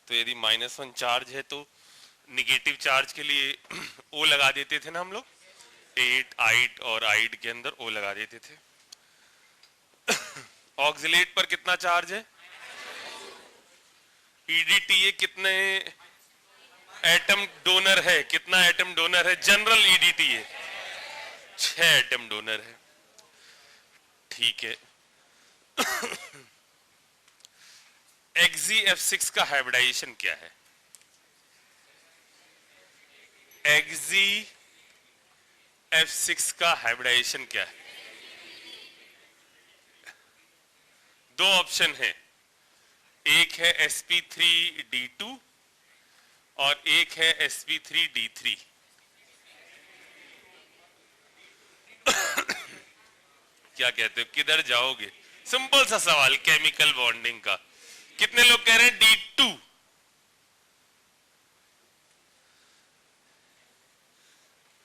तो यदि -1 चार्ज है तो निगेटिव चार्ज के लिए O लगा देते थे ना हम लोग, 8 आइट और आइट के अंदर O लगा देते थे। ऑक्सिलेट पर कितना चार्ज है? EDTA कितने एटम डोनर है? कितना एटम डोनर है जनरल EDTA? 6 एटम डोनर है। ठीक है। XeF6 का हाइब्रिडाइजेशन क्या है? XeF6 का हाइब्रिडाइजेशन क्या है? दो ऑप्शन है, एक है sp3d2 और एक है sp3d3। क्या कहते हो, किधर जाओगे? सिंपल सा सवाल केमिकल बॉन्डिंग का। कितने लोग कह रहे हैं D2?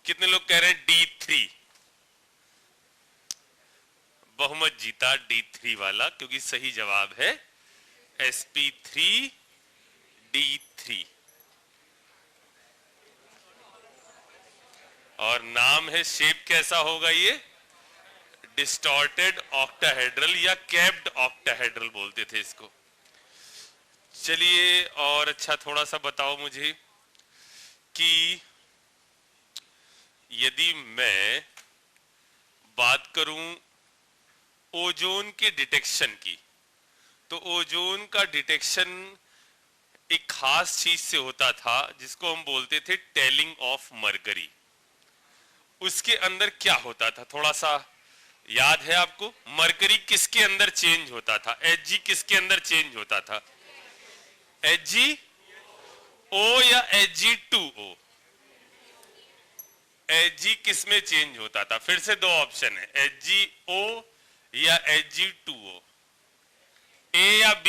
कितने लोग कह रहे हैं D3? बहुमत जीता D3 वाला, क्योंकि सही जवाब है sp3d3 और नाम है, शेप कैसा होगा ये? डिस्टॉर्टेड ऑक्टाहेड्रल या कैप्ड ऑक्टाहेड्रल बोलते थे इसको। चलिए और अच्छा थोड़ा सा बताओ मुझे कि यदि मैं बात करूं ओजोन के डिटेक्शन की, तो ओजोन का डिटेक्शन एक खास चीज से होता था जिसको हम बोलते थे टेलिंग ऑफ मरकरी। उसके अंदर क्या होता था, थोड़ा सा याद है आपको? मरकरी किसके अंदर चेंज होता था? Hg किसके अंदर चेंज होता था? HgO या Hg2O? Hg किस में चेंज होता था? फिर से दो ऑप्शन है, HgO या Hg2O, A या B?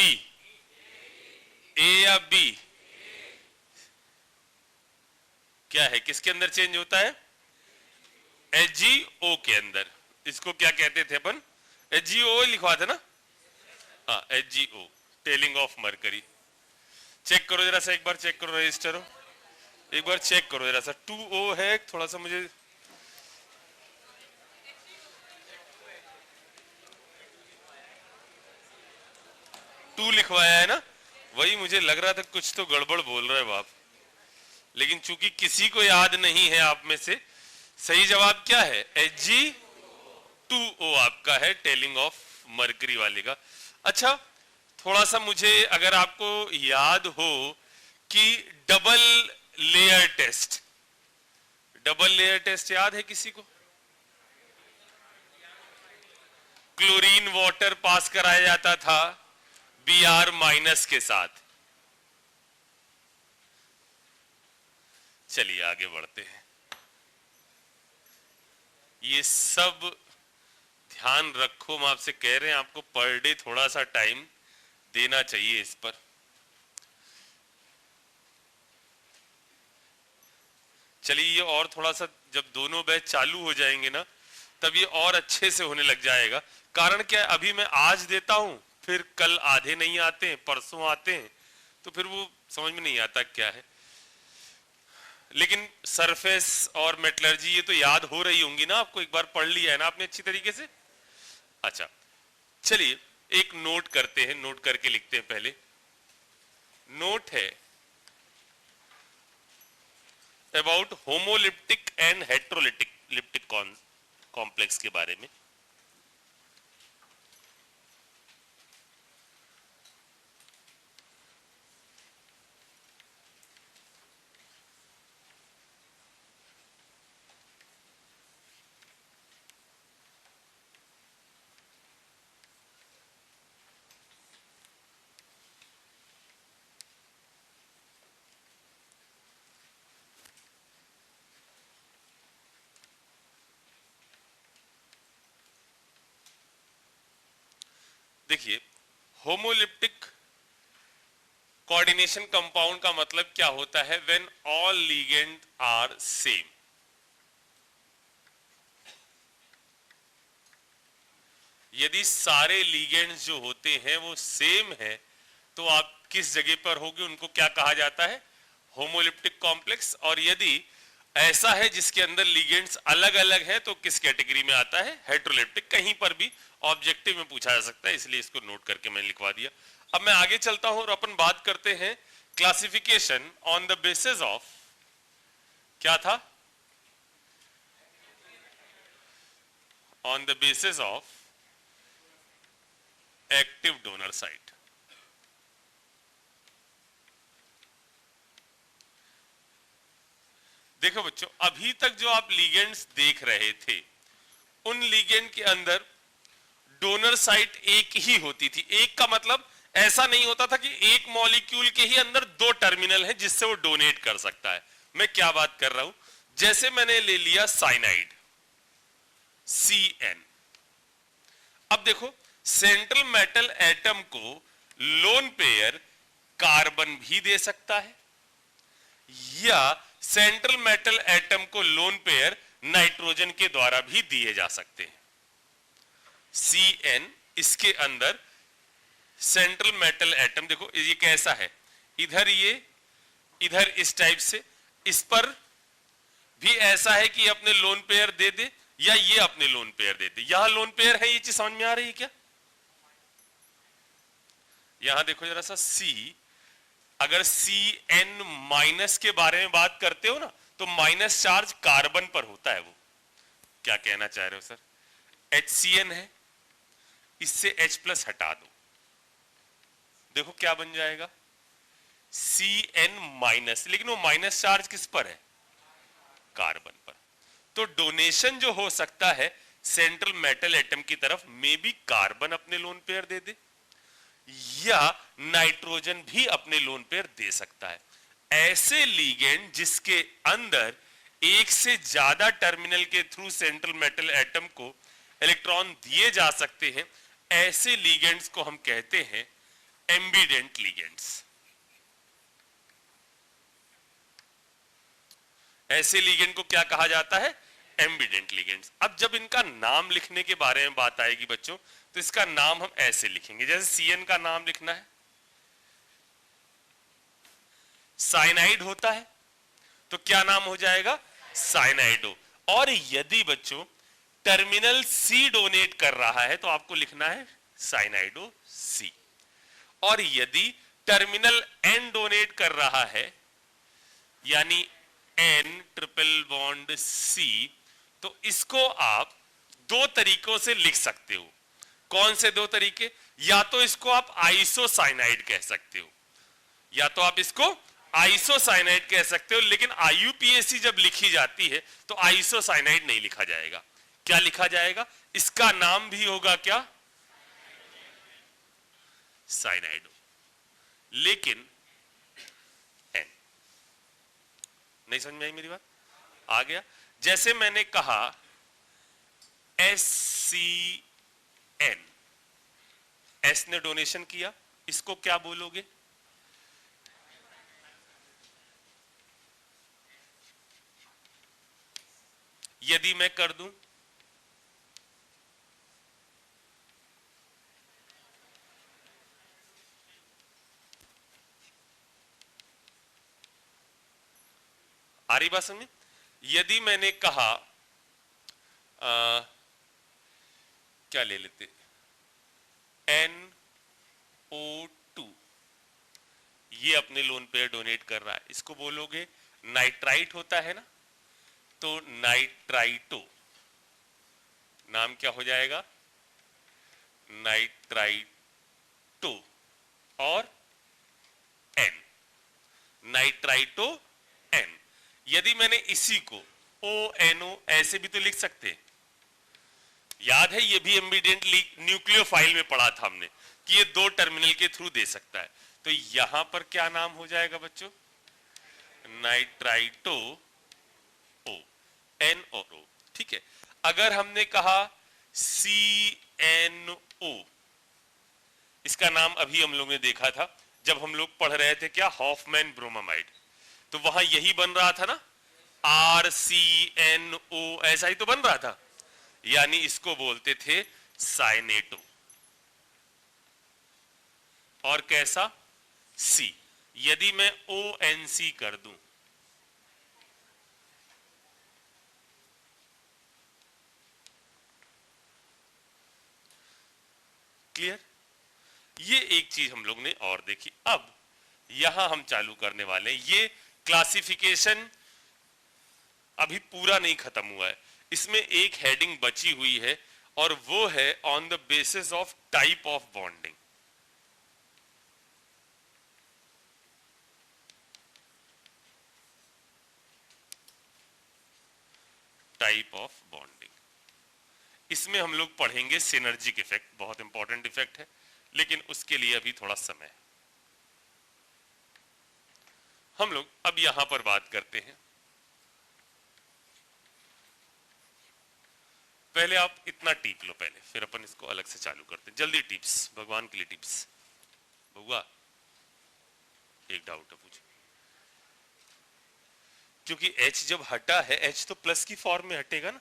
A या B? क्या है, किसके अंदर चेंज होता है? HgO के अंदर। इसको क्या कहते थे अपन? HgO लिखवा था ना? हाँ, HgO, tailing of mercury. Check करो जरा सा, एक बार चेक करो रजिस्टर हो, एक बार चेक करो जरा सा। 2O है, थोड़ा सा मुझे 2 लिखवाया है ना, वही मुझे लग रहा था कुछ तो गड़बड़ बोल रहे हो आप, लेकिन चूंकि किसी को याद नहीं है आप में से, सही जवाब क्या है? Hg2O आपका है, टेलिंग ऑफ मरकरी वाले का। अच्छा थोड़ा सा मुझे अगर आपको याद हो कि double layer test, double layer test याद है किसी को? क्लोरीन वाटर पास कराया जाता था Br- के साथ। चलिए आगे बढ़ते हैं। ये सब ध्यान रखो, हम आपसे कह रहे हैं आपको पर डे थोड़ा सा टाइम देना चाहिए इस पर। चलिए ये और थोड़ा सा, जब दोनों बैच चालू हो जाएंगे ना, तब ये और अच्छे से होने लग जाएगा। कारण क्या है, अभी मैं आज देता हूं, फिर कल आधे नहीं आते हैं, परसों आते हैं, तो फिर वो समझ में नहीं आता क्या है। लेकिन सरफेस और मेटलर्जी ये तो याद हो रही होंगी ना आपको, एक बार पढ़ लिया है ना आपने अच्छी तरीके से? अच्छा चलिए एक नोट करते हैं, नोट करके लिखते हैं। पहले नोट है about homoleptic and heterolytic लिप्टिक complex के बारे में। देखिए होमोलिप्टिक कोऑर्डिनेशन कंपाउंड का मतलब क्या होता है? When all ligand are same. यदि सारे लिगेंड्स जो होते हैं वो सेम है, तो आप किस जगह पर होगे उनको क्या कहा जाता है, होमोलिप्टिक कॉम्प्लेक्स। और यदि ऐसा है जिसके अंदर लिगेंड्स अलग अलग है तो किस कैटेगरी में आता है, हेटेरोलिप्टिक। कहीं पर भी ऑब्जेक्टिव में पूछा जा सकता है, इसलिए इसको नोट करके मैंने लिखवा दिया। अब मैं आगे चलता हूं और अपन बात करते हैं classification on the basis of, क्या था, on the basis of active donor site. देखो बच्चों, अभी तक जो आप लिगेंड्स देख रहे थे उन लिगेंड के अंदर डोनर साइट एक ही होती थी। एक का मतलब ऐसा नहीं होता था कि एक मॉलिक्यूल के ही अंदर दो टर्मिनल है जिससे वो डोनेट कर सकता है। मैं क्या बात कर रहा हूं, जैसे मैंने ले लिया साइनाइड CN। अब देखो, सेंट्रल मेटल एटम को लोन पेयर कार्बन भी दे सकता है या सेंट्रल मेटल एटम को लोन पेयर नाइट्रोजन के द्वारा भी दिए जा सकते हैं। CN, इसके अंदर सेंट्रल मेटल एटम, देखो ये कैसा है, इधर ये, इधर इस टाइप से, इस पर भी ऐसा है कि अपने लोन पेयर दे दे या ये अपने लोन पेयर दे दे। यहां लोन पेयर है, ये चीज समझ में आ रही है क्या? यहां देखो जरा सा, C, अगर CN माइनस के बारे में बात करते हो ना तो माइनस चार्ज कार्बन पर होता है। वो क्या कहना चाह रहे हो सर? HCN है, इससे H प्लस हटा दो, देखो क्या बन जाएगा, CN माइनस, लेकिन वो माइनस चार्ज किस पर है, कार्बन पर। तो डोनेशन जो हो सकता है सेंट्रल मेटल एटम की तरफ में भी कार्बन अपने लोन पेयर दे दे या नाइट्रोजन भी अपने लोन पेयर दे सकता है। ऐसे लिगेंड जिसके अंदर एक से ज्यादा टर्मिनल के थ्रू सेंट्रल मेटल एटम को इलेक्ट्रॉन दिए जा सकते हैं, ऐसे लिगेंड्स को हम कहते हैं एम्बिडेंट लिगेंड्स। ऐसे लिगेंड को क्या कहा जाता है, एम्बिडेंट लिगेंड्स। अब जब इनका नाम लिखने के बारे में बात आएगी बच्चों, तो इसका नाम हम ऐसे लिखेंगे, जैसे CN का नाम लिखना है, साइनाइड होता है तो क्या नाम हो जाएगा, साइनाइडो। और यदि बच्चों टर्मिनल C डोनेट कर रहा है तो आपको लिखना है साइनाइडो C। और यदि टर्मिनल N डोनेट कर रहा है यानी N ट्रिपल बॉन्ड C, तो इसको आप दो तरीकों से लिख सकते हो। कौन से दो तरीके? या तो इसको आप आइसोसाइनाइड कह सकते हो, या तो आप इसको आइसोसाइनाइड कह सकते हो, लेकिन IUPAC जब लिखी जाती है तो आइसोसाइनाइड नहीं लिखा जाएगा। क्या लिखा जाएगा? इसका नाम भी होगा क्या, साइनाइडो, लेकिन N। नहीं समझ में आई मेरी बात? आ गया? जैसे मैंने कहा SCN, S ने डोनेशन किया, इसको क्या बोलोगे? यदि मैं कर दूं आ रही बात समझ? यदि मैंने कहा क्या ले लेते, NO2, ये अपने लोन पेयर डोनेट कर रहा है, इसको बोलोगे नाइट्राइट होता है ना, तो नाइट्राइटो, नाम क्या हो जाएगा, नाइट्राइटो और N, नाइट्राइटो N। यदि मैंने इसी को ONO ऐसे भी तो लिख सकते हैं, याद है ये भी एम्बिडेंट न्यूक्लियोफाइल में पढ़ा था हमने कि ये दो टर्मिनल के थ्रू दे सकता है। तो यहां पर क्या नाम हो जाएगा बच्चों, नाइट्राइटो O, N और O। ठीक है, अगर हमने कहा CNO, इसका नाम अभी हम लोगों ने देखा था जब हम लोग पढ़ रहे थे क्या, हॉफमैन ब्रोमामाइड, तो वहां यही बन रहा था ना, RCNO, ऐसा ही तो बन रहा था, यानी इसको बोलते थे साइनेटो। और कैसा, C। यदि मैं ONC कर दूं, क्लियर? ये एक चीज हम लोग ने और देखी। अब यहां हम चालू करने वाले हैं। ये क्लासिफिकेशन अभी पूरा नहीं खत्म हुआ है, इसमें एक हेडिंग बची हुई है और वो है on the basis of type of bonding. Type of bonding, इसमें हम लोग पढ़ेंगे सिनर्जिक इफेक्ट, बहुत इंपॉर्टेंट इफेक्ट है, लेकिन उसके लिए अभी थोड़ा समय है। हम लोग अब यहां पर बात करते हैं। पहले आप इतना टीप लो पहले, फिर अपन इसको अलग से चालू करते हैं। जल्दी टिप्स, भगवान के लिए टिप्स। बउआ एक डाउट है, पूछो। क्योंकि H जब हटा है, H तो प्लस की फॉर्म में हटेगा ना,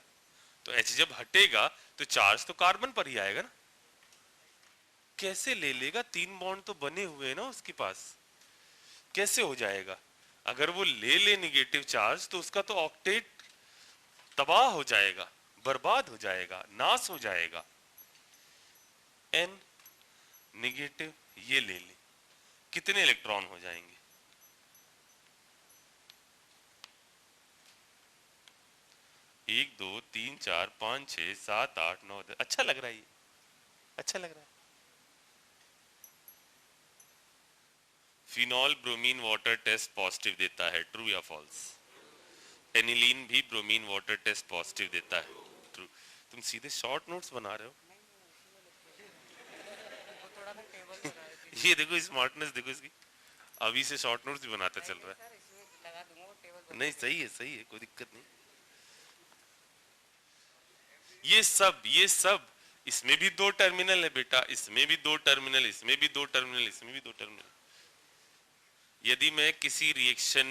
तो H जब हटेगा तो चार्ज तो कार्बन पर ही आएगा ना। कैसे ले लेगा? 3 बॉन्ड तो बने हुए हैं ना उसके पास, कैसे हो जाएगा? अगर वो ले ले निगेटिव चार्ज तो उसका तो ऑक्टेट तबाह हो जाएगा, बर्बाद हो जाएगा, नाश हो जाएगा। N निगेटिव ये ले ले, कितने इलेक्ट्रॉन हो जाएंगे? 1 2 3 4 5 6 7 8 9 10। अच्छा लग रहा है ये, अच्छा लग रहा है। Phenol bromine water test positive देता है, ट्रू या फॉल्स? एनिलीन भी ब्रोमीन वाटर टेस्ट पॉजिटिव देता है, ट्रू। तुम सीधे शॉर्ट नोट्स बना रहे हो। ये देखो स्मार्टनेस, देखो इसकी, अभी से शॉर्ट नोट्स भी बनाता चल रहा है। नहीं सही है, सही है, कोई दिक्कत नहीं। ये सब इसमें भी 2 टर्मिनल है बेटा, इसमें भी 2 टर्मिनल, इसमें भी 2 टर्मिनल, इसमें भी 2 टर्मिनल। यदि मैं किसी रिएक्शन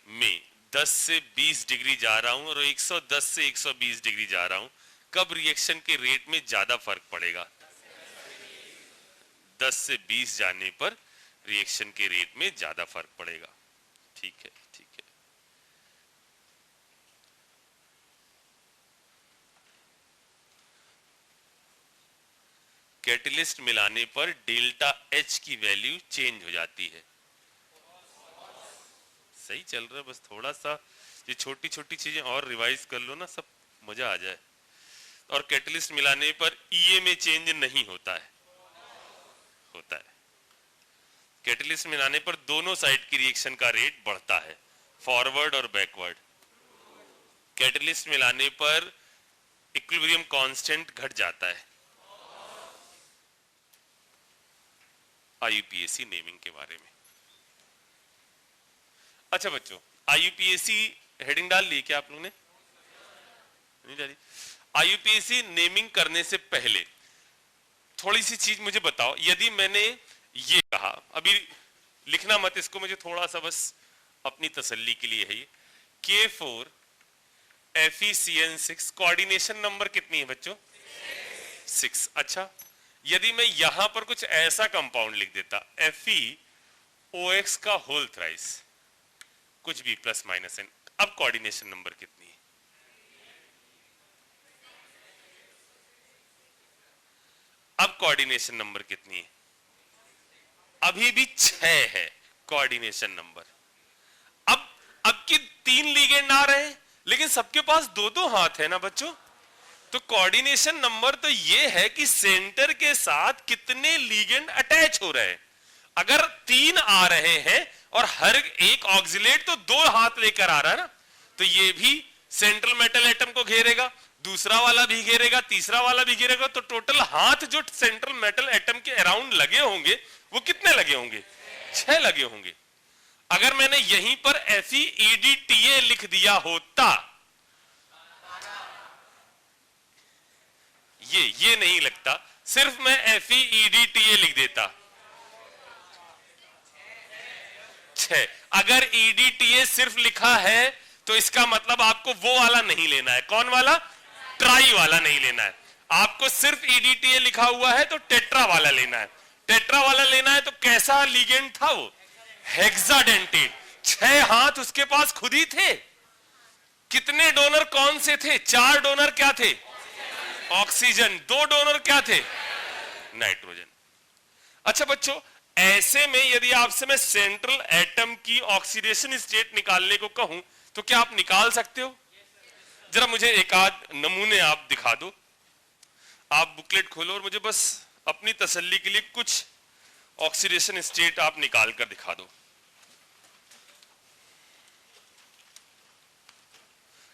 में 10 से 20 डिग्री जा रहा हूं और 110 से 120 डिग्री जा रहा हूं, कब रिएक्शन के रेट में ज्यादा फर्क पड़ेगा? 10 से 20 जाने पर रिएक्शन के रेट में ज्यादा फर्क पड़ेगा। ठीक है, ठीक है। कैटलिस्ट मिलाने पर डेल्टा H की वैल्यू चेंज हो जाती है। सही चल रहा है, बस थोड़ा सा ये छोटी छोटी चीजें और रिवाइज कर लो ना, सब मजा आ जाए। और कैटलिस्ट मिलाने पर EA में चेंज नहीं होता है, होता है। कैटलिस्ट मिलाने पर दोनों साइड की रिएक्शन का रेट बढ़ता है, फॉरवर्ड और बैकवर्ड। कैटलिस्ट मिलाने पर इक्विलिब्रियम कांस्टेंट घट जाता है। IUPAC नेमिंग के बारे में। अच्छा बच्चों, IUPAC हेडिंग डाल ली क्या आप लोगों ने? नहीं डाली। IUPAC नेमिंग करने से पहले थोड़ी सी चीज मुझे बताओ। यदि मैंने ये कहा, अभी लिखना मत इसको, मुझे थोड़ा सा बस अपनी तसल्ली के लिए है ये, K4 FeCN6, कोऑर्डिनेशन नंबर कितनी है बच्चों? 6। अच्छा, यदि मैं यहां पर कुछ ऐसा कंपाउंड लिख देता, FeOX का होल थ्राइस, कुछ भी प्लस माइनस n, अब कोऑर्डिनेशन नंबर कितनी है? अब कोऑर्डिनेशन नंबर कितनी है? अभी भी 6 है कोऑर्डिनेशन नंबर। अब की 3 लिगेंड आ रहे हैं, लेकिन सबके पास 2-2 हाथ है ना बच्चों, तो कोऑर्डिनेशन नंबर तो ये है कि सेंटर के साथ कितने लिगेंड अटैच हो रहे हैं। अगर 3 आ रहे हैं और हर एक ऑक्सिलेट तो 2 हाथ लेकर आ रहा है ना, तो ये भी सेंट्रल मेटल एटम को घेरेगा, दूसरा वाला भी घेरेगा, तीसरा वाला भी घेरेगा, तो टोटल हाथ जो सेंट्रल मेटल एटम के अराउंड लगे होंगे वो कितने लगे होंगे? 6 लगे होंगे। अगर मैंने यहीं पर FeEDTA लिख दिया होता, ये नहीं लगता, सिर्फ मैं FeEDTA लिख देता, 6। अगर EDTA सिर्फ लिखा है तो इसका मतलब आपको वो वाला नहीं लेना है। कौन वाला? ट्राई वाला नहीं लेना है। आपको सिर्फ EDTA लिखा हुआ है तो टेट्रा वाला लेना है। टेट्रा वाला लेना है तो कैसा लिगेंड था वो? हेक्साडेंटेट। 6 हाथ उसके पास खुद ही थे। कितने डोनर कौन से थे? 4 डोनर क्या थे? ऑक्सीजन। 2 डोनर क्या थे? नाइट्रोजन। अच्छा बच्चों, ऐसे में यदि आपसे मैं सेंट्रल एटम की ऑक्सीडेशन स्टेट निकालने को कहूं तो क्या आप निकाल सकते हो? जरा मुझे एक आध नमूने आप दिखा दो। आप बुकलेट खोलो और मुझे बस अपनी तसल्ली के लिए कुछ ऑक्सीडेशन स्टेट आप निकाल कर दिखा दो।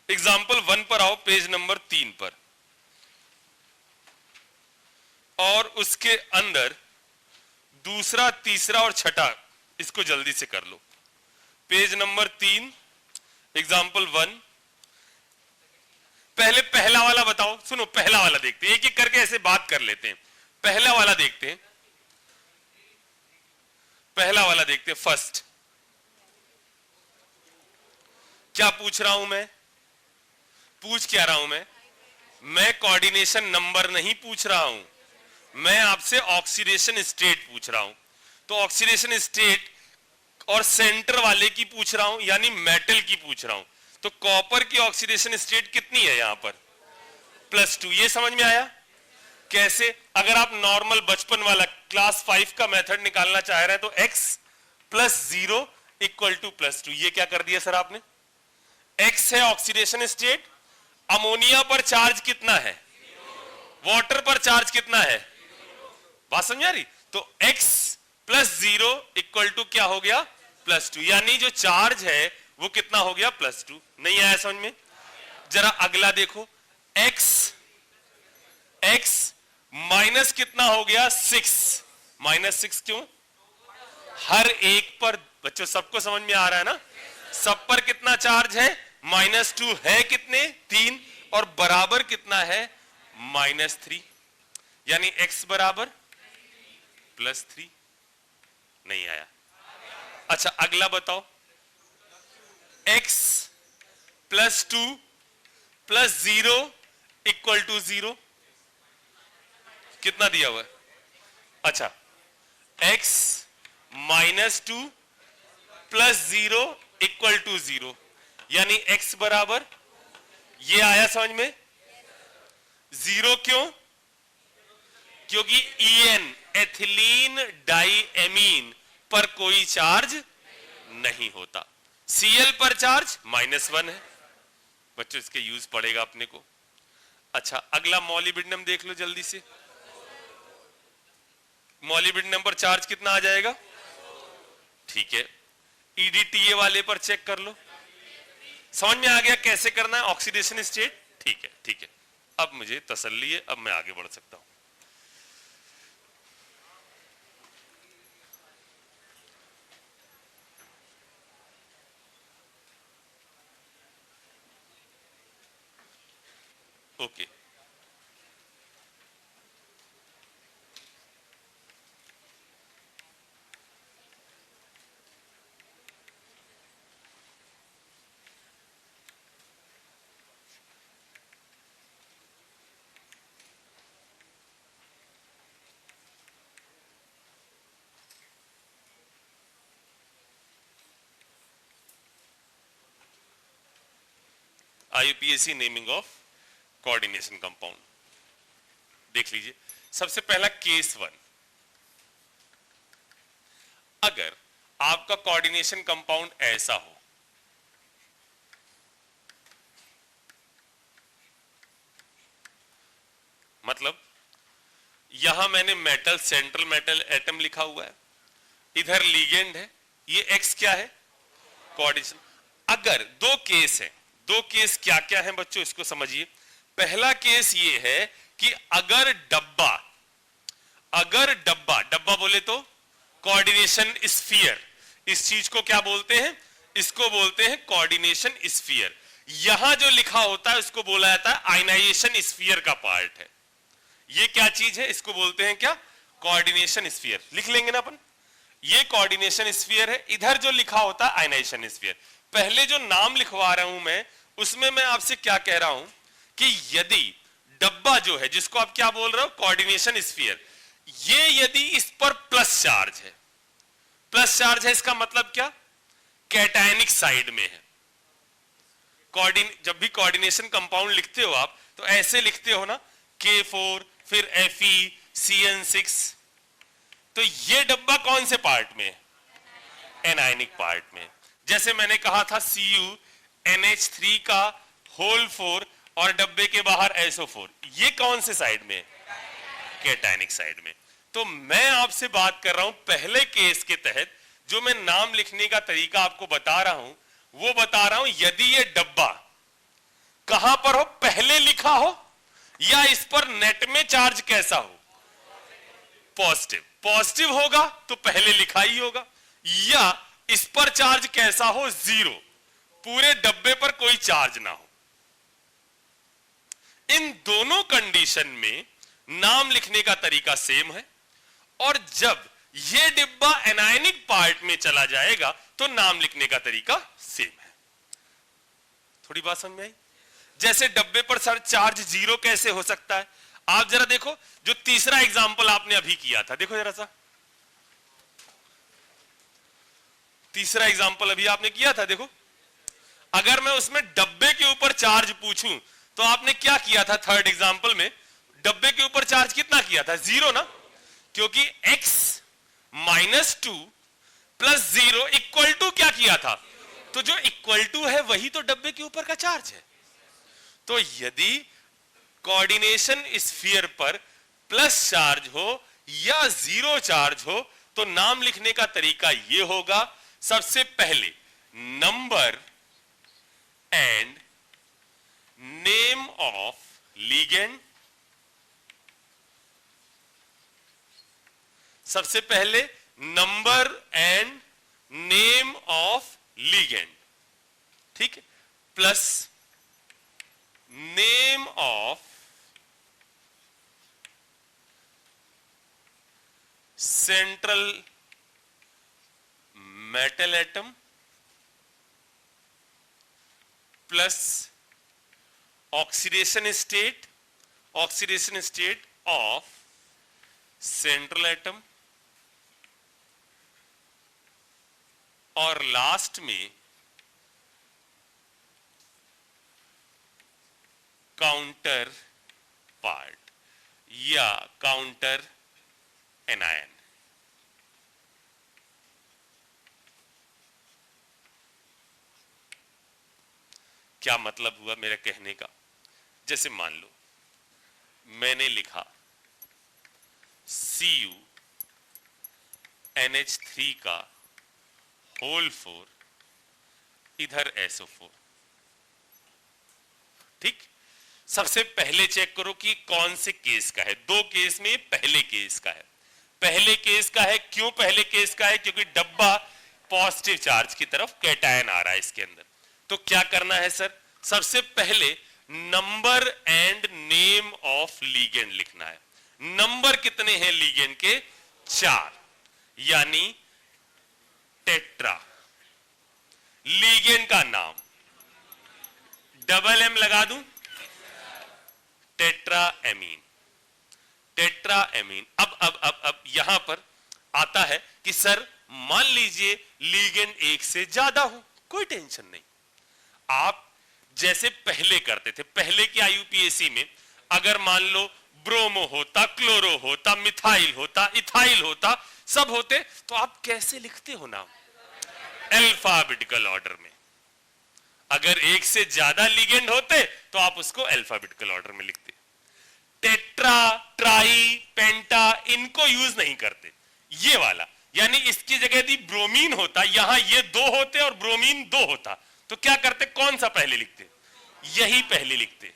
एग्जाम्पल 1 पर आओ, पेज नंबर 3 पर, और उसके अंदर दूसरा, तीसरा और छठा, इसको जल्दी से कर लो। Page number 3, example 1। पहले पहला वाला बताओ। सुनो, पहला वाला देखते हैं, एक एक करके ऐसे बात कर लेते हैं। पहला वाला देखते हैं, पहला वाला देखते हैं, फर्स्ट। क्या पूछ रहा हूं मैं? पूछ क्या रहा हूं मैं कोऑर्डिनेशन नंबर नहीं पूछ रहा हूं, मैं आपसे ऑक्सीडेशन स्टेट पूछ रहा हूं। तो ऑक्सीडेशन स्टेट और सेंटर वाले की पूछ रहा हूं, यानी मेटल की पूछ रहा हूं। तो कॉपर की ऑक्सीडेशन स्टेट कितनी है यहां पर? +2। ये समझ में आया? कैसे? अगर आप नॉर्मल बचपन वाला क्लास 5 का मेथड निकालना चाह रहे हैं तो x + 0 = +2। ये क्या कर दिया सर आपने? x है ऑक्सीडेशन स्टेट। अमोनिया पर चार्ज कितना है? वाटर पर चार्ज कितना है? बात समझ आ रही? तो x + 0 = क्या हो गया? +2। यानी जो चार्ज है वो कितना हो गया? +2। नहीं आया समझ में? जरा अगला देखो, x माइनस कितना हो गया? 6। -6 क्यों? हर एक पर, बच्चों सबको समझ में आ रहा है ना? सब पर कितना चार्ज है? -2 है कितने? 3। और बराबर कितना है? -3। यानी x बराबर +3। नहीं आया? अच्छा अगला बताओ, x + 2 + 0 = 0। कितना दिया हुआ है? अच्छा, x -2 + 0 = 0, यानी x बराबर, ये आया समझ में? 0 क्यों? क्योंकि En एथिलीन डाइएमीन पर कोई चार्ज नहीं होता। Cl पर चार्ज -1 है। बच्चों इसके यूज पड़ेगा अपने को। अच्छा अगला मॉलिब्डेनम देख लो जल्दी से। मॉलिब्डेनम पर चार्ज कितना आ जाएगा? ठीक है। EDTA वाले पर चेक कर लो। समझ में आ गया कैसे करना है ऑक्सीडेशन स्टेट? ठीक है, ठीक है। अब मुझे तसल्ली है, अब मैं आगे बढ़ सकता हूं। Okay, IUPAC naming of coordination compound देख लीजिए। सबसे पहला केस 1, अगर आपका कोऑर्डिनेशन कंपाउंड ऐसा हो, मतलब यहां मैंने मेटल, सेंट्रल मेटल एटम लिखा हुआ है, इधर लिगेंड है, ये x क्या है? कोऑर्डिनेशन। अगर 2 केस है, 2 केस क्या क्या है बच्चों इसको समझिए। पहला केस ये है कि अगर डब्बा डब्बा बोले तो कोऑर्डिनेशन स्फीयर, इस चीज को क्या बोलते हैं? इसको बोलते हैं कोऑर्डिनेशन स्फीयर। यहां जो लिखा होता है उसको बोला जाता है आयनाइजेशन स्फीयर का पार्ट है। ये क्या चीज है? इसको बोलते हैं क्या? Coordination sphere. लिख लेंगे ना अपन, ये कोऑर्डिनेशन स्फीयर है। इधर जो लिखा होता है आयनाइजेशन स्फीयर। पहले जो नाम लिखवा रहा हूं मैं, उसमें मैं आपसे क्या कह रहा हूं कि यदि डब्बा जो है, जिसको आप क्या बोल रहे हो? कोऑर्डिनेशन स्फीयर, ये यदि इस पर प्लस चार्ज है, प्लस चार्ज है, इसका मतलब क्या, कैटायनिक साइड में है। जब भी कोऑर्डिनेशन कंपाउंड लिखते हो आप तो ऐसे लिखते हो ना, K4 फिर FeCN6। तो ये डब्बा कौन से पार्ट में है, एनायनिक पार्ट में। जैसे मैंने कहा था CuNH3 का होल 4 और डब्बे के बाहर SO4, ये कौन से साइड में है, कैटायनिक साइड में। तो मैं आपसे बात कर रहा हूं पहले केस के तहत, जो मैं नाम लिखने का तरीका आपको बता रहा हूं, वो बता रहा हूं यदि ये डब्बा कहां पर हो, पहले लिखा हो या इस पर नेट में चार्ज कैसा हो, पॉजिटिव। पॉजिटिव होगा तो पहले लिखा ही होगा, या इस पर चार्ज कैसा हो, 0, पूरे डब्बे पर कोई चार्ज ना हो। इन दोनों कंडीशन में नाम लिखने का तरीका सेम है, और जब यह डिब्बा एनायनिक पार्ट में चला जाएगा तो नाम लिखने का तरीका सेम है। थोड़ी बात समझ में आई। जैसे डब्बे पर सर चार्ज 0 कैसे हो सकता है, आप जरा देखो, जो तीसरा एग्जाम्पल आपने अभी किया था, देखो जरा सा, तीसरा एग्जाम्पल अभी आपने किया था, देखो। अगर मैं उसमें डब्बे के ऊपर चार्ज पूछूं तो आपने क्या किया था, थर्ड एग्जाम्पल में डब्बे के ऊपर चार्ज कितना किया था, 0 ना, क्योंकि x - 2 + 0 = क्या किया था, तो जो इक्वल टू है वही तो डब्बे के ऊपर का चार्ज है। तो यदि कोऑर्डिनेशन स्फीयर पर प्लस चार्ज हो या 0 चार्ज हो तो नाम लिखने का तरीका यह होगा, सबसे पहले number and name of ligand, सबसे पहले number and name of ligand, ठीक है, plus name of central metal atom plus oxidation state of central atom, और लास्ट में काउंटर पार्ट या काउंटर एनायन। क्या मतलब हुआ मेरे कहने का, जैसे मान लो मैंने लिखा CuNH3 का होल 4, इधर SO4, ठीक। सबसे पहले चेक करो कि कौन से केस का है, दो केस में पहले केस का है। पहले केस का है, क्यों पहले केस का है, क्योंकि डब्बा पॉजिटिव चार्ज की तरफ कैटायन आ रहा है इसके अंदर। तो क्या करना है सर, सबसे पहले number and name of ligand लिखना है। नंबर कितने हैं लिगेंड के, 4, यानी टेट्रा। लिगेंड का नाम डबल M लगा दूं, टेट्रा एमीन, टेट्रा एमीन। अब यहां पर आता है कि सर मान लीजिए लिगेंड 1 से ज्यादा हो, कोई टेंशन नहीं, आप जैसे पहले करते थे, पहले की IUPAC में अगर मान लो ब्रोमो होता, क्लोरो होता, मिथाइल होता, इथाइल होता, सब होते, तो आप कैसे लिखते हो नाम, अल्फाबेटिकल ऑर्डर में। अगर 1 से ज्यादा लिगेंड होते तो आप उसको अल्फाबेटिकल ऑर्डर में लिखते। टेट्रा, ट्राई, पेंटा, इनको यूज नहीं करते, ये वाला, यानी इसकी जगह यदि ब्रोमीन होता, यहां ये 2 होते और ब्रोमीन 2 होता, तो क्या करते, कौन सा पहले लिखते, यही पहले लिखते।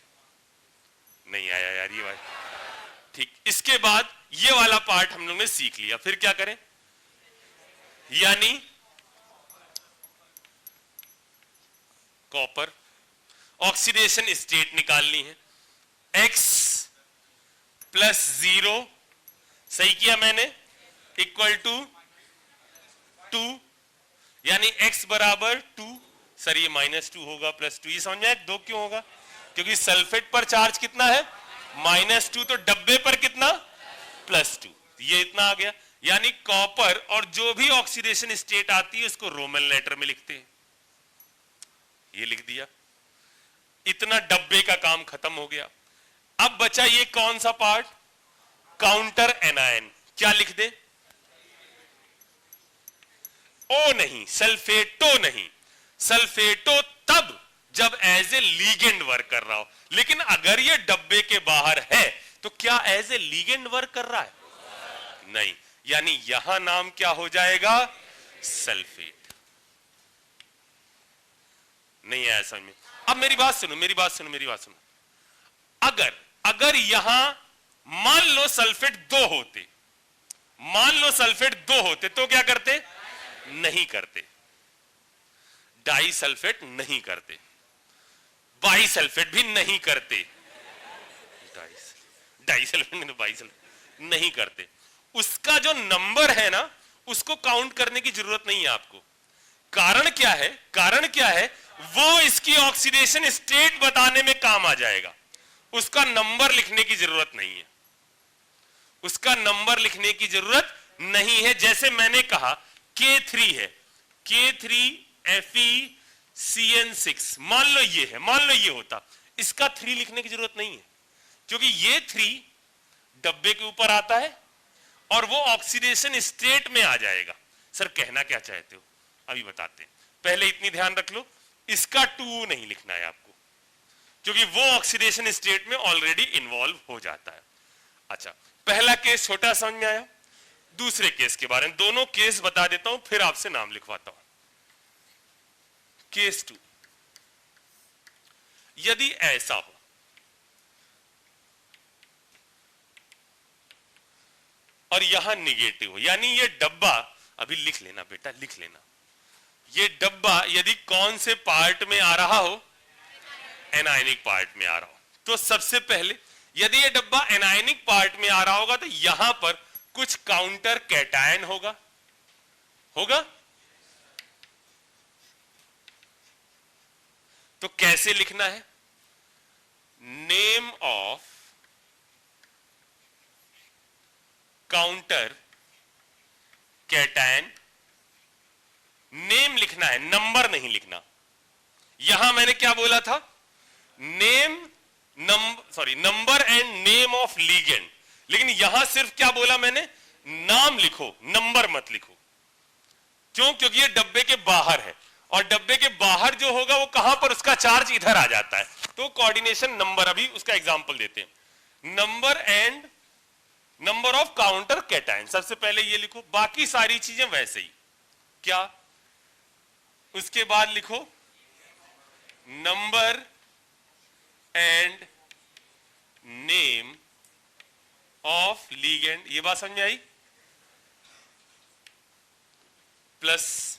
नहीं आया यार ये भाई, ठीक। इसके बाद ये वाला पार्ट हम लोग ने सीख लिया, फिर क्या करें, यानी कॉपर, ऑक्सीडेशन स्टेट निकालनी है, X + 0, सही किया मैंने, = 2, यानी X = 2, सर ये -2 होगा +2, ये समझ में आया 2 क्यों होगा, क्योंकि सल्फेट पर चार्ज कितना है, -2, तो डब्बे पर कितना, +2, ये इतना आ गया, यानी कॉपर और जो भी ऑक्सीडेशन स्टेट आती है उसको रोमन लेटर में लिखते हैं, ये लिख दिया। इतना डब्बे का काम खत्म हो गया। अब बचा ये कौन सा पार्ट, काउंटर एनायन। क्या लिख दे, ओ नहीं, सल्फेटो नहीं। सल्फेटो तब जब एज ए लीगेंड वर्क कर रहा हो, लेकिन अगर ये डब्बे के बाहर है तो क्या एज ए लीगेंड वर्क कर रहा है? नहीं, यानी यहां नाम क्या हो जाएगा, सल्फेट। नहीं है समझ में? अब मेरी बात सुनो, मेरी बात सुनो, मेरी बात सुनो। अगर यहां मान लो सल्फेट 2 होते, मान लो सल्फेट 2 होते तो क्या करते? नहीं करते। डाई सल्फेट नहीं करते, बाई सल्फेट भी नहीं करते, डाई सल्फेट बाई सल्फेट नहीं करते। उसका जो नंबर है ना, उसको काउंट करने की जरूरत नहीं है आपको। कारण क्या है? कारण क्या है? वो इसकी ऑक्सीडेशन स्टेट बताने में काम आ जाएगा, उसका नंबर लिखने की जरूरत नहीं है, उसका नंबर लिखने की जरूरत नहीं है। जैसे मैंने कहा K3 है, K3FeCN6, मान लो ये है, मान लो ये होता, इसका 3 लिखने की जरूरत नहीं है, क्योंकि ये 3 डब्बे के ऊपर आता है और वो ऑक्सीडेशन स्टेट में आ जाएगा। सर कहना क्या चाहते हो, अभी बताते हैं, पहले इतनी ध्यान रख लो, इसका 2 नहीं लिखना है आपको, क्योंकि वो ऑक्सीडेशन स्टेट में ऑलरेडी इन्वॉल्व हो जाता है। अच्छा, पहला केस छोटा समझ में आया। दूसरे केस के बारे में, दोनों केस बता देता हूं, फिर आपसे नाम लिखवाता हूं। केस 2, यदि ऐसा हो, और यहां निगेटिव हो, यानी ये डब्बा, अभी लिख लेना बेटा, लिख लेना, ये डब्बा यदि कौन से पार्ट में आ रहा हो, एनायनिक पार्ट में आ रहा हो, तो सबसे पहले यदि ये डब्बा एनायनिक पार्ट में आ रहा होगा तो यहां पर कुछ काउंटर कैटायन होगा, होगा? तो कैसे लिखना है? Name of counter cation, name लिखना है, नंबर नहीं लिखना। यहां मैंने क्या बोला था? Number and name of ligand, लेकिन यहां सिर्फ क्या बोला मैंने? नाम लिखो, नंबर मत लिखो। क्यों? क्योंकि ये डब्बे के बाहर है, और डब्बे के बाहर जो होगा वो कहां पर, उसका चार्ज इधर आ जाता है, तो कोऑर्डिनेशन नंबर। अभी उसका एग्जांपल देते हैं, number and number of counter cation, सबसे पहले ये लिखो, बाकी सारी चीजें वैसे ही। क्या? उसके बाद लिखो number and name of ligand, ये बात समझ में आई? प्लस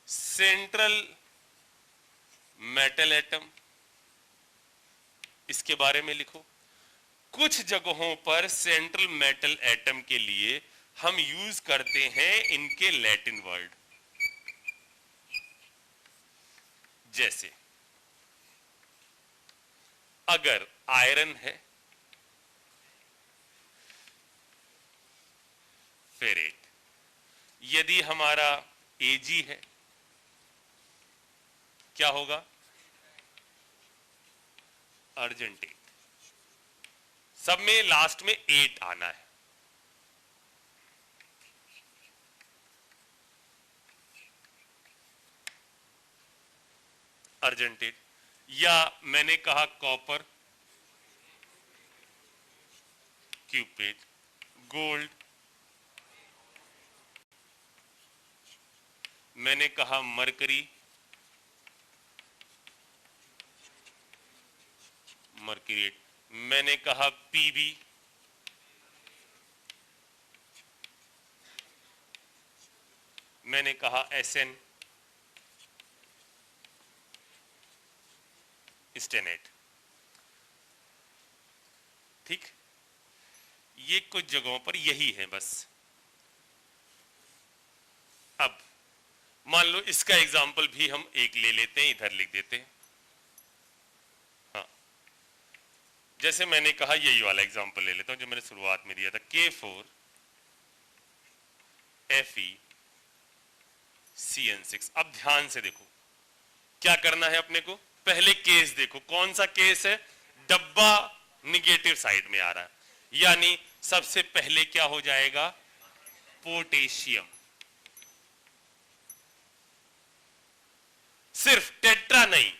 सेंट्रल मेटल एटम, इसके बारे में लिखो। कुछ जगहों पर सेंट्रल मेटल एटम के लिए हम यूज करते हैं इनके लैटिन वर्ड, जैसे अगर आयरन है, फेरेट। यदि हमारा एजी है, क्या होगा? अर्जेंटेट। सब में लास्ट में 8 आना है। अर्जेंटेट। या मैंने कहा कॉपर, क्यूपेट, गोल्ड, मैंने कहा मरकरी, मर्क्यूरेट, मैंने कहा पीबी, मैंने कहा एसएन, स्टेनेट। ठीक, ये कुछ जगहों पर यही है बस। अब मान लो इसका एग्जाम्पल भी हम एक ले लेते हैं, इधर लिख देते हैं। हाँ, जैसे मैंने कहा यही वाला एग्जांपल ले लेता हूं जो मैंने शुरुआत में दिया था, K4FeCN6। अब ध्यान से देखो क्या करना है अपने को। पहले केस देखो, कौन सा केस है, डब्बा निगेटिव साइड में आ रहा है, यानी सबसे पहले क्या हो जाएगा, पोटेशियम। सिर्फ टेट्रा नहीं,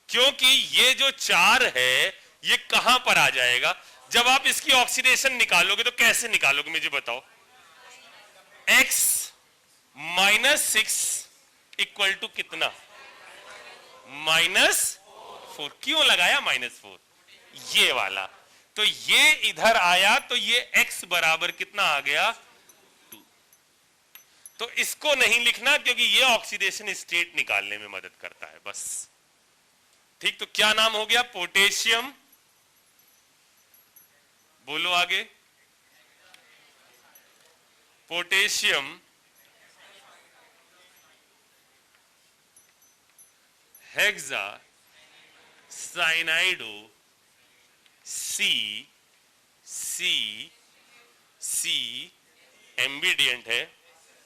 क्योंकि ये जो 4 है ये कहां पर आ जाएगा, जब आप इसकी ऑक्सीडेशन निकालोगे तो कैसे निकालोगे मुझे बताओ। x -6 इक्वल टू कितना, -4। क्यों लगाया -4, ये वाला, तो ये इधर आया तो ये x बराबर कितना आ गया, 2। तो इसको नहीं लिखना क्योंकि ये ऑक्सीडेशन स्टेट निकालने में मदद करता है बस। ठीक, तो क्या नाम हो गया, पोटेशियम। बोलो आगे, पोटेशियम हेक्सा साइनाइडो सी एम्बिडियंट है,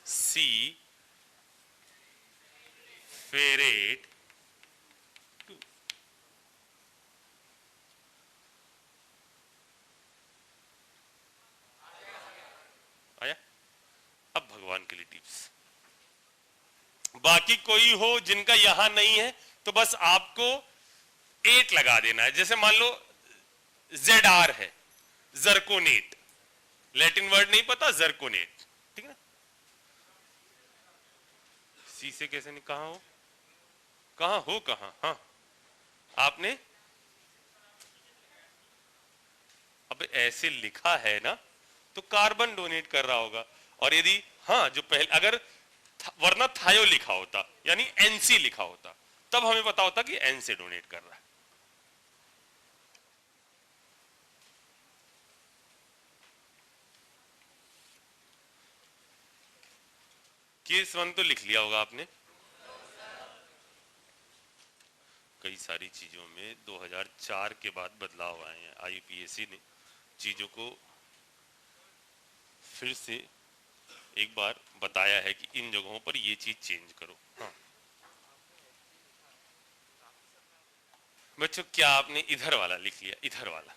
सी फेरेट 2। आया। अब भगवान के लिए टिप्स, बाकी कोई हो जिनका यहां नहीं है तो बस आपको 8 लगा देना है। जैसे मान लो ZR है, जर्कोनेट, लैटिन वर्ड नहीं पता, जर्कोनेट, ठीक है ना। सी से कैसे नहीं, कहां हो कहां, हाँ आपने अब ऐसे लिखा है ना तो कार्बन डोनेट कर रहा होगा। और यदि हाँ जो पहले अगर वरना थायो लिखा होता यानी NC लिखा होता तब हमें पता होता कि N से डोनेट कर रहा है। केस 1 तो लिख लिया होगा आपने। कई सारी चीजों में 2004 के बाद बदलाव आए हैं, IUPAC ने चीजों को फिर से एक बार बताया है कि इन जगहों पर ये चीज चेंज करो। हाँ बच्चों, क्या आपने इधर वाला लिख लिया, इधर वाला,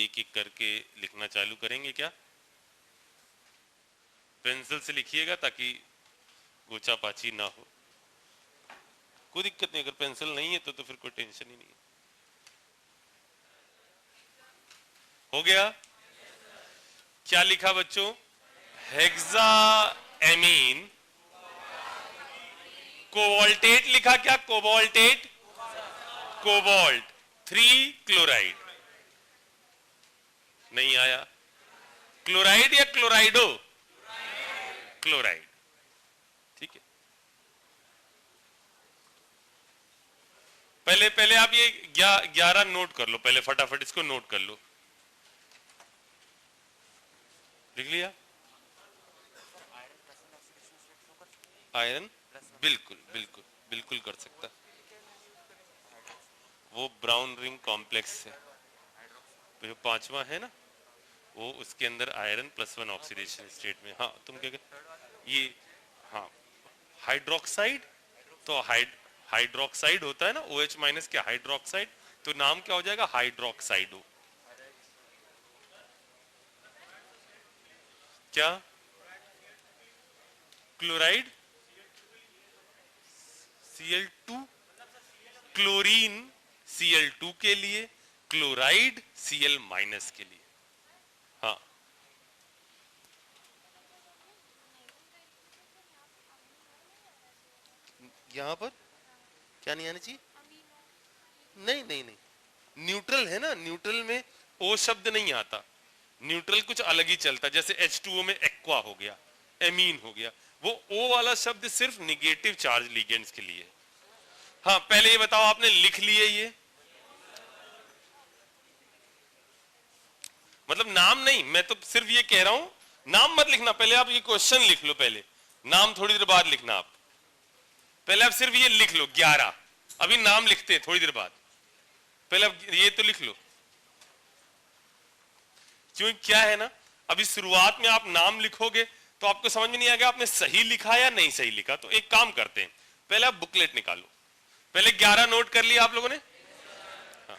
एक एक करके लिखना चालू करेंगे क्या? पेंसिल से लिखिएगा ताकि गोचापाची ना हो। कोई दिक्कत नहीं, अगर पेंसिल नहीं है तो फिर कोई टेंशन ही नहीं है। हो गया? क्या लिखा बच्चों? हेक्साएमीन कोबाल्टेट लिखा क्या? Cobaltate, cobalt 3 chloride. नहीं आया? क्लोराइड या क्लोराइडो? क्लोराइड। ठीक है, पहले आप ये 11 नोट कर लो, पहले फटाफट इसको नोट कर लो। लिख लिया? आयरन बिल्कुल बिल्कुल बिल्कुल कर सकता। वो ब्राउन रिंग कॉम्प्लेक्स है, जो 5वां है ना, वो उसके अंदर आयरन +1 ऑक्सीडेशन स्टेट में। हाँ तुम क्या ये, हाँ हाइड्रोक्साइड, तो हाइड्रोक्साइड होता है ना, OH- के हाइड्रोक्साइड, तो नाम क्या हो जाएगा? हाइड्रोक्साइडो। क्या? क्लोराइड Cl2, क्लोरीन Cl2 के लिए, क्लोराइड Cl- के लिए। हाँ यहां पर क्या नहीं आना चाहिए? नहीं नहीं नहीं, न्यूट्रल है ना, न्यूट्रल में ओ शब्द नहीं आता, न्यूट्रल कुछ अलग ही चलता। जैसे H2O में एक्वा हो गया, एमीन हो गया, वो ओ वाला शब्द सिर्फ निगेटिव चार्ज लिगेंड्स के लिए। हाँ पहले ये बताओ, आपने लिख लिए ये? मतलब नाम नहीं, मैं तो सिर्फ ये कह रहा हूं, नाम मत लिखना, पहले आप ये क्वेश्चन लिख लो, पहले नाम थोड़ी देर बाद लिखना। आप पहले आप सिर्फ ये लिख लो 11, अभी नाम लिखते हैं थोड़ी देर बाद, पहले आप ये तो लिख लो। क्यों, क्या है ना, अभी शुरुआत में आप नाम लिखोगे तो आपको समझ में नहीं आएगा आपने सही लिखा या नहीं सही लिखा। तो एक काम करते हैं, पहले आप बुकलेट निकालो। पहले 11 नोट कर लिया आप लोगों ने? हाँ।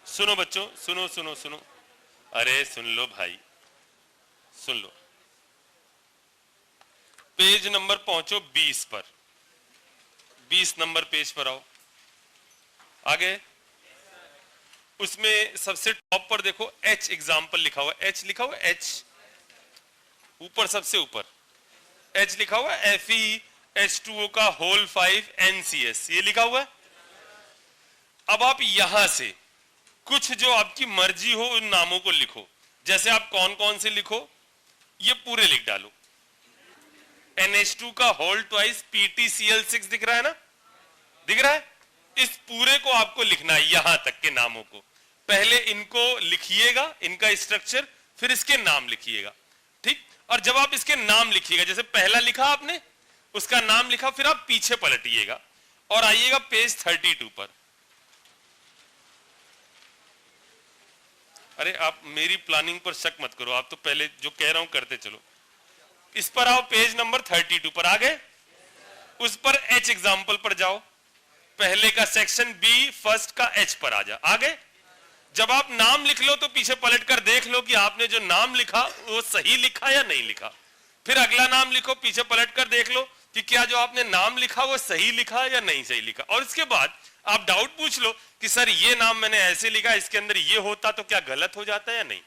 सुनो बच्चों, सुनो सुनो सुनो, अरे सुन लो भाई, सुन लो। पेज नंबर पहुंचो 20 पर, 20 नंबर पेज पर आओ। आगे उसमें सबसे टॉप पर देखो H एग्जाम्पल लिखा हुआ, H लिखा हुआ, H ऊपर, सबसे ऊपर H लिखा हुआ, FeH2O का होल 5 NCS, ये लिखा हुआ है। अब आप यहां से कुछ जो आपकी मर्जी हो उन नामों को लिखो। जैसे आप कौन कौन से लिखो, ये पूरे लिख डालो। NH2 का होल ट्वाइस PtCl6 दिख रहा है ना, दिख रहा है? इस पूरे को आपको लिखना है, यहां तक के नामों को। पहले इनको लिखिएगा, इनका स्ट्रक्चर, फिर इसके नाम लिखिएगा, ठीक? और जब आप इसके नाम लिखिएगा, जैसे पहला लिखा आपने, उसका नाम लिखा, फिर आप पीछे पलटिएगा और आइएगा पेज 32 पर। अरे आप मेरी प्लानिंग पर शक मत करो, आप तो पहले जो कह रहा हूं करते चलो। इस पर आओ, पेज नंबर 32 पर आ गए? उस पर H एग्जाम्पल पर जाओ, पहले का सेक्शन B फर्स्ट का H पर आ जा। आ गए? जब आप नाम लिख लो तो पीछे पलट कर देख लो कि आपने जो नाम लिखा वो सही लिखा या नहीं लिखा। फिर अगला नाम लिखो, पीछे पलट कर देख लो कि क्या जो आपने नाम लिखा वो सही लिखा या नहीं सही लिखा। और इसके बाद आप डाउट पूछ लो कि सर ये नाम मैंने ऐसे लिखा, इसके अंदर ये होता तो क्या गलत हो जाता है या नहीं।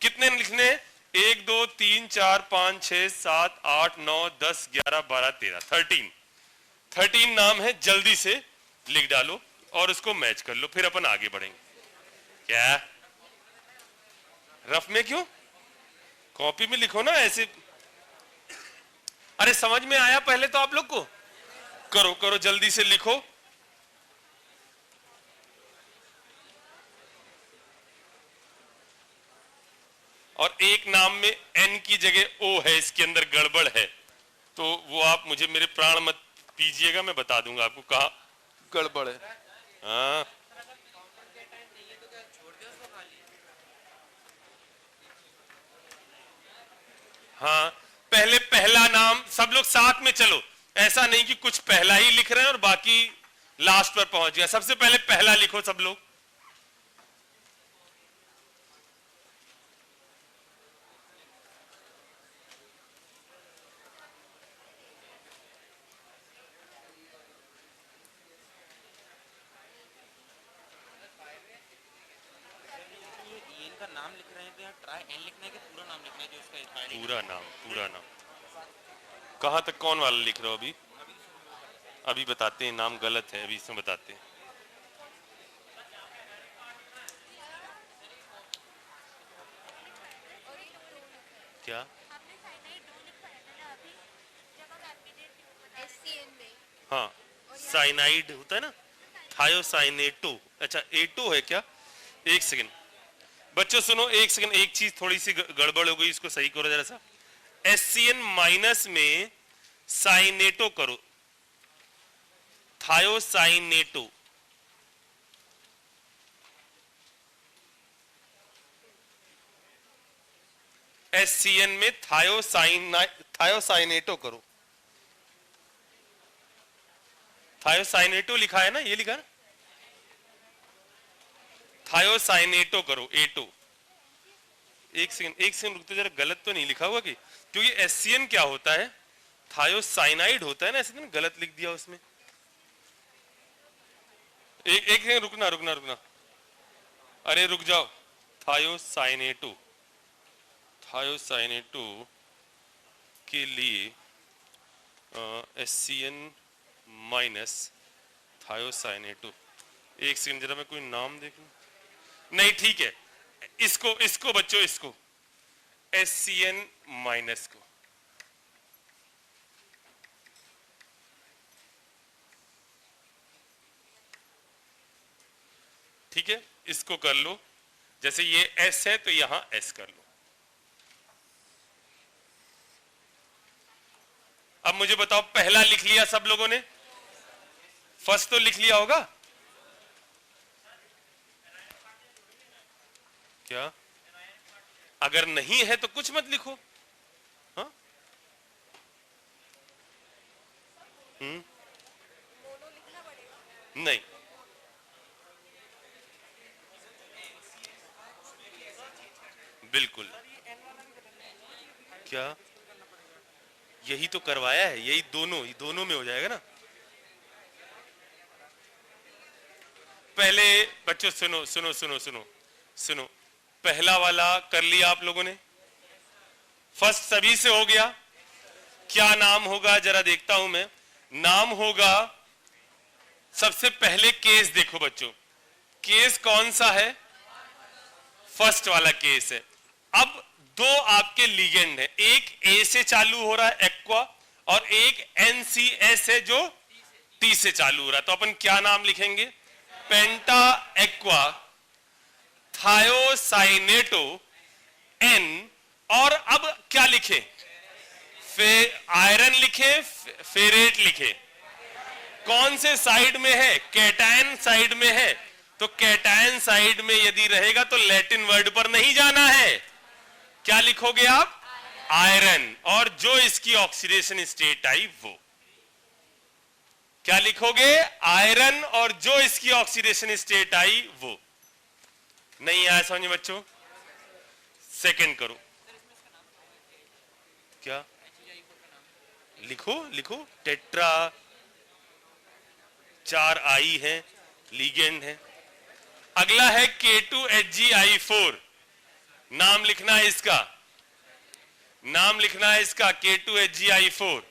कितने लिखने? 1 2 3 4 5 6 7 8 9 10 11 12 13 13 नाम है, जल्दी से लिख डालो और उसको मैच कर लो, फिर अपन आगे बढ़ेंगे। क्या रफ में? क्यों, कॉपी में लिखो ना ऐसे। अरे समझ में आया पहले तो आप लोग को? करो करो, जल्दी से लिखो। और एक नाम में N की जगह O है, इसके अंदर गड़बड़ है, तो वो आप मुझे मेरे प्राण मत पीजिएगा, मैं बता दूंगा आपको कहाँ गड़बड़ है। हाँ हाँ, पहले पहला नाम, सब लोग साथ में चलो, ऐसा नहीं कि कुछ पहला ही लिख रहे हैं और बाकी लास्ट पर पहुंच गया। सबसे पहले पहला लिखो सब लोग। इनका नाम लिख रहे हैं तो यहाँ ट्राई एन लिखना है कि पूरा नाम लिखना है जो उसका इथाइल पूरा नाम, पूरा नाम। कहां तक कौन वाला लिख रहे हो अभी? अभी बताते हैं, नाम गलत है, अभी इसमें बताते हैं। क्या? हाँ, साइनाइड होता है ना, थायोसाइनेटो। अच्छा, एटो है क्या? एक सेकंड बच्चों सुनो, एक सेकंड, एक चीज थोड़ी सी गड़बड़ हो गई, इसको सही करो जरा सा। एससीएन माइनस में साइनेटो करो, थायोसाइनेटो। एससीएन में थायोसाइनेटो करो। थायोसाइनेटो लिखा है ना, ये लिखा है ना, थायोसाइनेटो करो, एटो। एक सेकंड रुकते जरा, गलत तो नहीं लिखा हुआ कि? क्योंकि एससीएन क्या होता है, थायोसाइनाइड होता है ना, ऐसे गलत लिख दिया उसमें। एक सेकंड रुकना, अरे रुक जाओ। थायोसाइनेटो के लिए एससीएन माइनस थायोसाइनेटो। एक सेकंड जरा मैं कोई नाम देख लूं। नहीं ठीक है, इसको बच्चों, इसको एससीएन माइनस को, ठीक है, इसको कर लो। जैसे ये एस है तो यहां एस कर लो। अब मुझे बताओ, पहला लिख लिया सब लोगों ने? फर्स्ट तो लिख लिया होगा क्या? अगर नहीं है तो कुछ मत लिखो। हाँ? नहीं, बिल्कुल। क्या? यही तो करवाया है, यही दोनों में हो जाएगा ना। पहले बच्चों सुनो, पहला वाला कर लिया आप लोगों ने, फर्स्ट सभी से हो गया। क्या नाम होगा जरा देखता हूं मैं। नाम होगा, सबसे पहले केस देखो बच्चों, केस कौन सा है? फर्स्ट वाला केस है। अब दो आपके लिगेंड है, एक ए से चालू हो रहा है एक्वा, और एक एनसीएस है जो टी से चालू हो रहा है। तो अपन क्या नाम लिखेंगे? पेंटा एक्वा थायोसाइनेटो एन। और अब क्या लिखे? आयरन लिखे, फेरेट लिखे। कौन से साइड में है? कैटायन साइड में है। तो कैटायन साइड में यदि रहेगा तो लैटिन वर्ड पर नहीं जाना है। क्या लिखोगे आप? आयरन। और जो इसकी ऑक्सीडेशन स्टेट आई वो क्या लिखोगे? आयरन। और जो इसकी ऑक्सीडेशन स्टेट आई वो। नहीं आया समझ बच्चों? सेकंड करो। क्या लिखो टेट्रा, 4 आई है, लिगेंड है। अगला है K2HgI4। नाम लिखना है इसका, K2HgI4।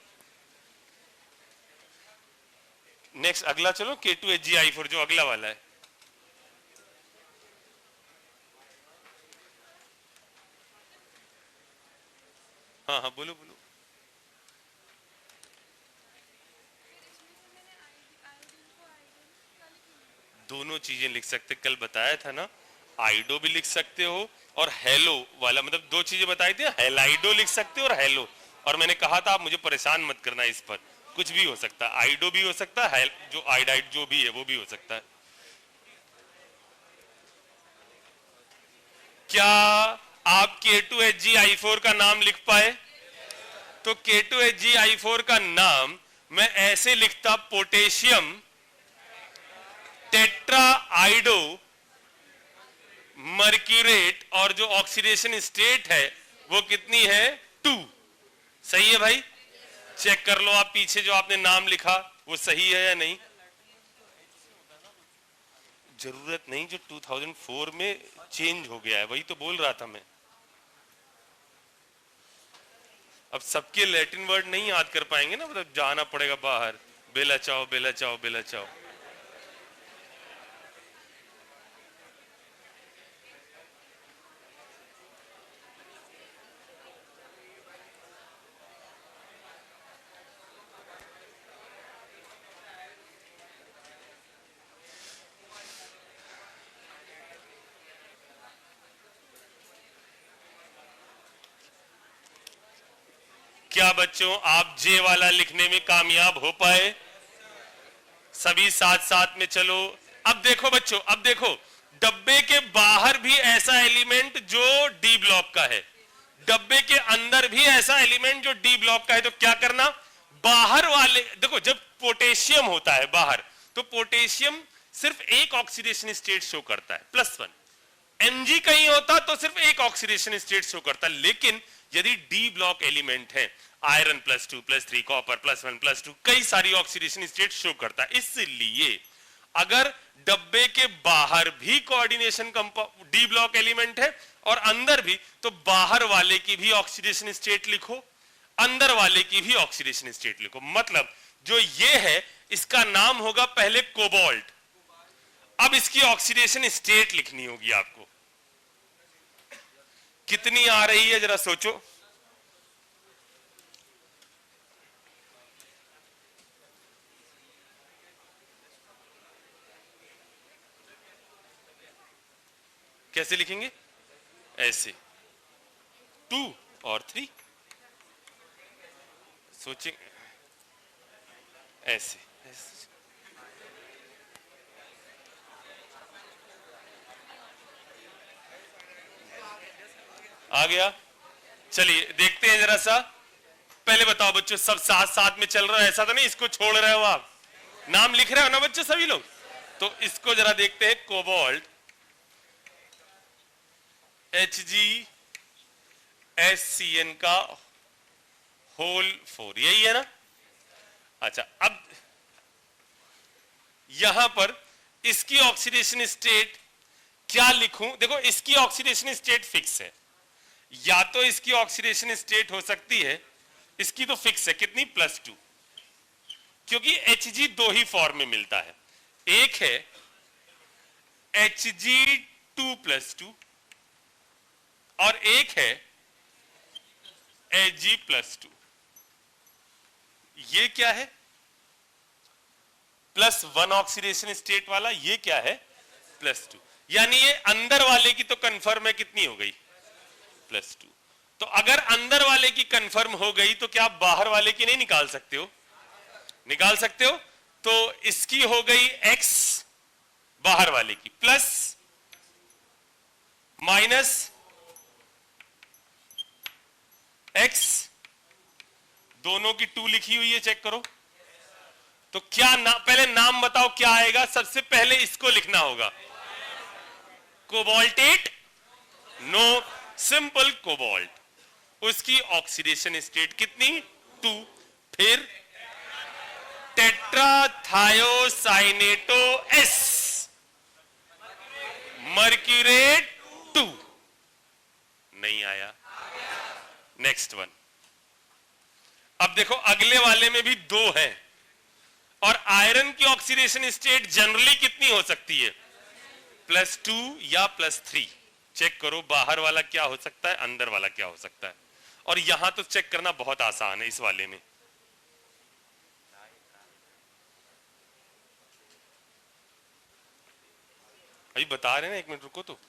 नेक्स्ट अगला चलो, K2HgI4 जो अगला वाला है। हाँ बोलो। दोनों चीजें लिख सकते, कल बताया था ना, आइडो भी लिख सकते हो और हेलो वाला, मतलब दो चीजें बताई थी, हेलाइडो लिख सकते हो और हेलो। और मैंने कहा था आप मुझे परेशान मत करना इस पर, कुछ भी हो सकता है, आइडो भी हो सकता है, जो आइडाइड जो भी है वो भी हो सकता है। क्या आप K2HgI4 का नाम लिख पाए? तो K2HgI4 का नाम मैं ऐसे लिखता, पोटेशियम टेट्राआइडो मर्क्यूरेट और जो ऑक्सीडेशन स्टेट है वो कितनी है 2। सही है भाई, चेक कर लो आप पीछे जो आपने नाम लिखा वो सही है या नहीं। जरूरत नहीं, जो 2004 में चेंज हो गया है वही तो बोल रहा था मैं। अब सबके लैटिन वर्ड नहीं याद कर पाएंगे ना, मतलब जाना पड़ेगा बाहर, बेला चाओ बेला चाओ बेला चाओ। क्या बच्चों आप जे वाला लिखने में कामयाब हो पाए? सभी साथ साथ में चलो। अब देखो बच्चों, अब देखो डब्बे के बाहर भी ऐसा एलिमेंट जो डी ब्लॉक का है, डब्बे के अंदर भी ऐसा एलिमेंट जो डी ब्लॉक का है। तो क्या करना, बाहर वाले देखो, जब पोटेशियम होता है बाहर तो पोटेशियम सिर्फ एक ऑक्सीडेशन स्टेट शो करता है +1। Mg कहीं होता तो सिर्फ एक ऑक्सीडेशन स्टेट शो करता, लेकिन यदि डी ब्लॉक एलिमेंट है आयरन +2 +3 कॉपर +1 +2 कई सारी ऑक्सीडेशन स्टेट शो करता है। इसलिए अगर डब्बे के बाहर भी कोऑर्डिनेशन डी ब्लॉक एलिमेंट है और अंदर भी, तो बाहर वाले की भी ऑक्सीडेशन स्टेट लिखो, अंदर वाले की भी ऑक्सीडेशन स्टेट लिखो। मतलब जो ये है इसका नाम होगा पहले कोबाल्ट, अब इसकी ऑक्सीडेशन स्टेट लिखनी होगी आपको। कितनी आ रही है जरा सोचो। कैसे लिखेंगे? ऐसे 2 और 3 सोचेंगे, ऐसे आ गया। चलिए देखते हैं जरा सा। पहले बताओ बच्चों, सब साथ साथ में चल रहा है, ऐसा तो नहीं इसको छोड़ रहे हो आप, नाम लिख रहे हो ना बच्चों सभी लोग? तो इसको जरा देखते हैं, कोबाल्ट HgSCN का होल 4, यही है ना? अच्छा, अब यहां पर इसकी ऑक्सीडेशन स्टेट क्या लिखूं? देखो इसकी ऑक्सीडेशन स्टेट फिक्स है, या तो इसकी ऑक्सीडेशन स्टेट हो सकती है, इसकी तो फिक्स है कितनी +2, क्योंकि Hg दो ही फॉर्म में मिलता है, एक है Hg2+2 और एक है Hg+2। ये क्या है? +1 ऑक्सीडेशन स्टेट वाला, ये क्या है? +2। यानी ये अंदर वाले की तो कंफर्म है, कितनी हो गई? +2। तो अगर अंदर वाले की कंफर्म हो गई तो क्या आप बाहर वाले की नहीं निकाल सकते हो? निकाल सकते हो। तो इसकी हो गई x बाहर वाले की प्लस माइनस x, दोनों की 2 लिखी हुई है, चेक करो। तो क्या पहले नाम बताओ क्या आएगा? सबसे पहले इसको लिखना होगा, कोबाल्टेट, नो, सिंपल कोबाल्ट। उसकी ऑक्सीडेशन स्टेट कितनी? 2। फिर टेट्राथायोसाइनेटो S, मर्क्यूरेट 2, नहीं आया। Next one. अब देखो अगले वाले में भी 2 है, और आयरन की ऑक्सीडेशन स्टेट जनरली कितनी हो सकती है? +2 या +3। चेक करो बाहर वाला क्या हो सकता है, अंदर वाला क्या हो सकता है। और यहां तो चेक करना बहुत आसान है इस वाले में। अभी बता रहे हैं ना, 1 मिनट रुको। तो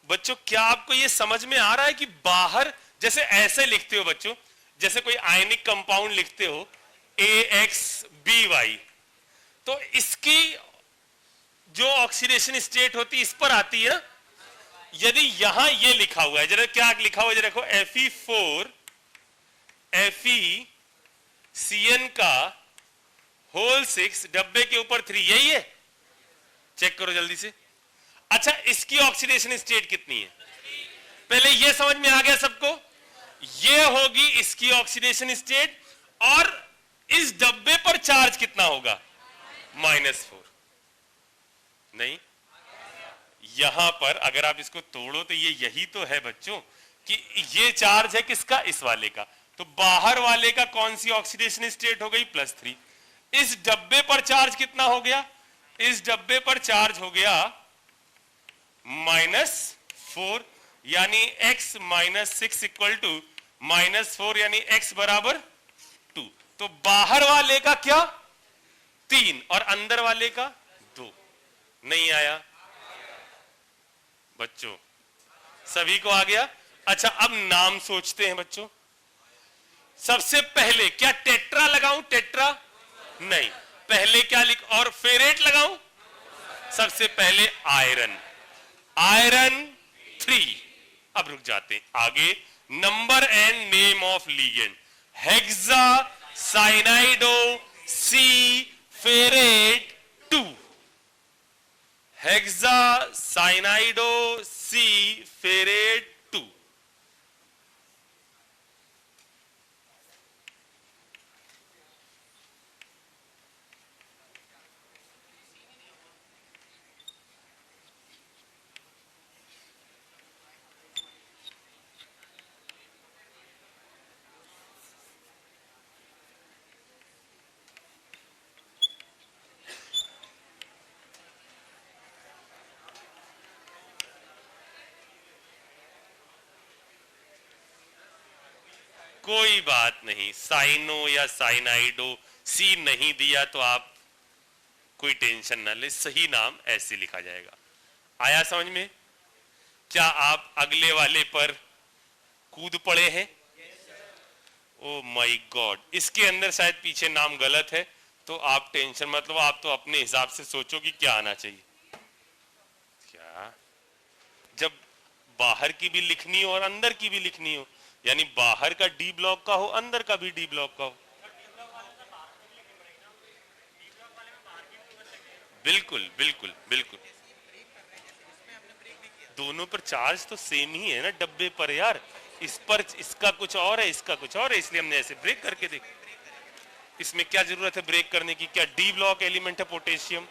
बच्चों क्या आपको यह समझ में आ रहा है कि बाहर जैसे ऐसे लिखते हो बच्चों, जैसे कोई आयनिक कंपाउंड लिखते हो AXBY, तो इसकी जो ऑक्सीडेशन स्टेट होती है इस पर आती है। यदि यहां ये लिखा हुआ है, जरा क्या लिखा हुआ है जरा देखो, Fe4 FeCN का होल 6 डब्बे के ऊपर 3, यही है, चेक करो जल्दी से। अच्छा, इसकी ऑक्सीडेशन स्टेट कितनी है? पहले ये समझ में आ गया सबको? ये होगी इसकी ऑक्सीडेशन स्टेट, और इस डब्बे पर चार्ज कितना होगा? -4। नहीं, यहां पर अगर आप इसको तोड़ो तो ये यही तो है बच्चों कि ये चार्ज है किसका? इस वाले का। तो बाहर वाले का कौन सी ऑक्सीडेशन स्टेट हो गई? +3। इस डब्बे पर चार्ज कितना हो गया? इस डब्बे पर चार्ज हो गया -4, यानी x -6 इक्वल टू -4, यानी x बराबर 2। तो बाहर वाले का क्या? 3 और अंदर वाले का 2। नहीं आया बच्चों? सभी को आ गया? अच्छा, अब नाम सोचते हैं बच्चों। सबसे पहले क्या टेट्रा लगाऊं? टेट्रा नहीं, पहले क्या लिख, और फेरेट लगाऊं? सबसे पहले आयरन, आयरन 3। अब रुक जाते हैं आगे। Number and name of ligand, hexa cyanido C ferrate 2। Hexa cyanido C ferrate 2। कोई बात नहीं, साइनो या साइनाइडो सी नहीं दिया तो आप कोई टेंशन ना ले, सही नाम ऐसे लिखा जाएगा। आया समझ में? क्या आप अगले वाले पर कूद पड़े हैं? ओ माय गॉड, इसके अंदर शायद पीछे नाम गलत है, तो आप टेंशन मतलब आप तो अपने हिसाब से सोचो कि क्या आना चाहिए। क्या? जब बाहर की भी लिखनी हो और अंदर की भी लिखनी हो, यानी बाहर का डी ब्लॉक का हो, अंदर का भी डी ब्लॉक का हो। बिल्कुल बिल्कुल बिल्कुल, दोनों पर चार्ज तो सेम ही है ना डब्बे पर यार। इस पर इसका कुछ और है, इसका कुछ और है, इसलिए हमने ऐसे ब्रेक करके देखा। इसमें क्या जरूरत है ब्रेक करने की? क्या डी ब्लॉक एलिमेंट है पोटेशियम?